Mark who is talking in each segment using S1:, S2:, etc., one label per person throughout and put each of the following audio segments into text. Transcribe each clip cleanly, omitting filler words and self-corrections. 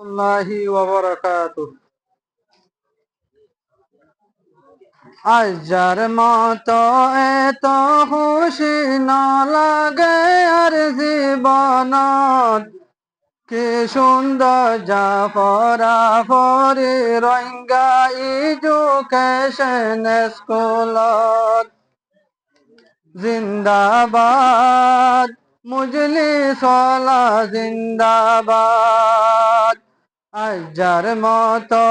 S1: আল্লাহি ওয়া বারাকাতুহু। আজ যার মতো এত খুশি না লাগে আর জীবনত, কি সুন্দর জাফরা ফরি রঙ্গা এডুকেশন স্কুলত। জিন্দাবাদ মুজলিসওয়ালা জিন্দাবাদ। আজ যার মতো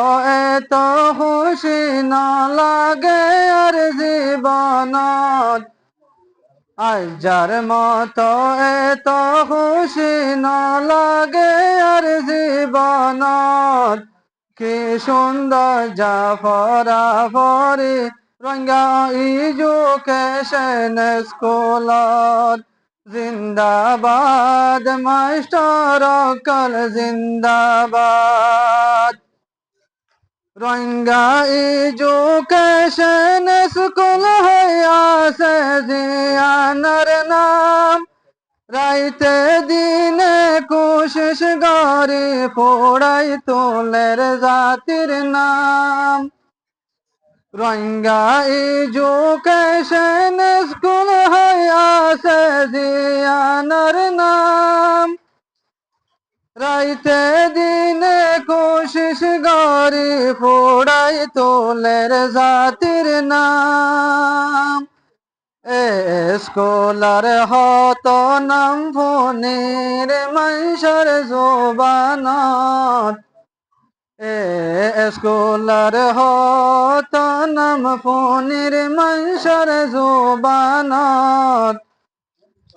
S1: এত খুশি না লাগে আর জীবনত, আজ যার মতো এত খুশি না লাগে আর জীবনত, কি সুন্দর জাফরা ফরি রঙ্গা এডুকেশন স্কুলত। জিন্দাবাদ মাস্টার অকল জিন্দাবাদ। রঙ্গা এডুকেশন স্কুল হইয়াছে জিয়ানার নাম, রাইতে দিনে কোশিশ গরি পড়াই তোলের জাতির নাম। রঙ্গা এডুকেশন স্কুল হইয়াছে জিয়ানার নাম, রাইতে দিনে কোশিশ গরি পড়াই তোলের জাতির নাম। স্কুলার হত নাম ফনির মানুষের জবানত, স্কুলার হত নাম ফনির মানুষের জবানত,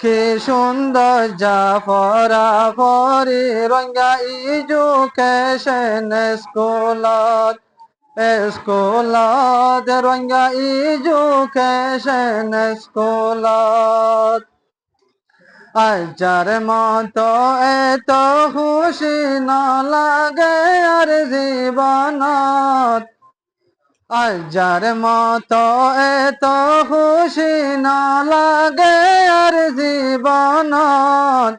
S1: কি সুন্দর জাফরা ফরি রঙ্গা এডুকেশন স্কুলত। স্কুলত রঙ্গা এডুকেশন স্কুলত। আজ যার মতো এত খুশি না লাগে আর জীবনত, আজ যার মতো এত খুশি না লাগে আর জীবনত,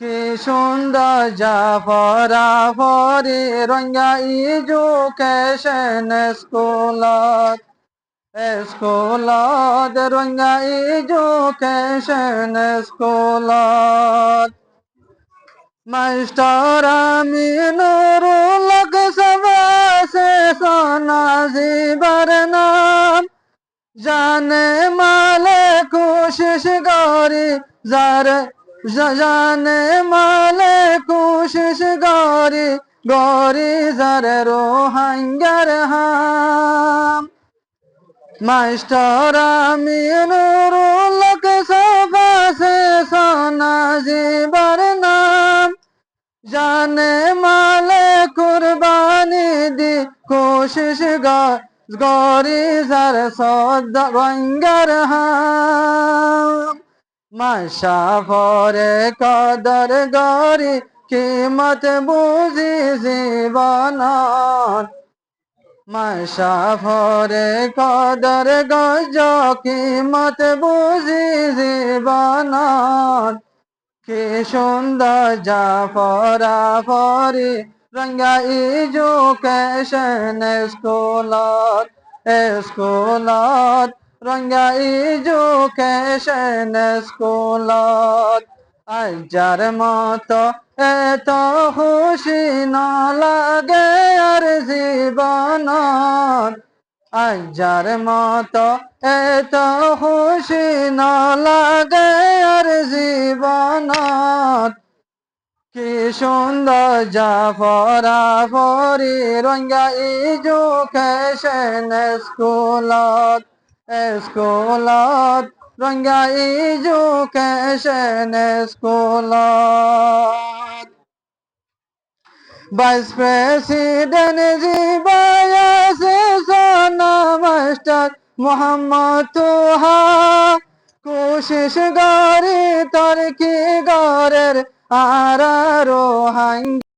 S1: কি সুন্দর জাফরা ফরি রঙ্গা এডুকেশন স্কুলত। স্কুলত রঙ্গা এডুকেশন স্কুলত। মাস্টার আমিনুর হক সবাসে সোনা জীবর নাম, জানে মালে কোশিশ গরি যার, জানে মালে কোশিশ গরি গরি যার রোহাঙ্গার হাম। মাস্টার আমিনুর হক সবাসে সোনা জীবর নাম, জানে মালে কুরবানি দি কোশিশ গরি যার সদ রঙ্গার হাম। মাশাফরে কদর গরি কিমত বুঝি জীবনত, মাশাফরে কদর গজ কিমত বুঝি জীবনত, কি সুন্দর জাফরা ফরি রঙ্গা এডুকেশন স্কুলত। স্কুলত রঙ্গা এডুকেশন স্কুলত। আজ যার মতো এত খুশি না লাগে আর জীবনত, আজ যার মতো এত খুশি না লাগে আর জীবনত, কি সুন্দর জাফরা ফরি রঙ্গা এডুকেশন স্কুলত। স্কুলত রঙ্গা এডুকেশন স্কুলত। ভাইস প্রেসিডেন্ট জিবায়াসে সোনা মাস্টার মোহাম্মদ তোহা, কোশিশ গরি তরকি গরের আর রোহাঙ্গা।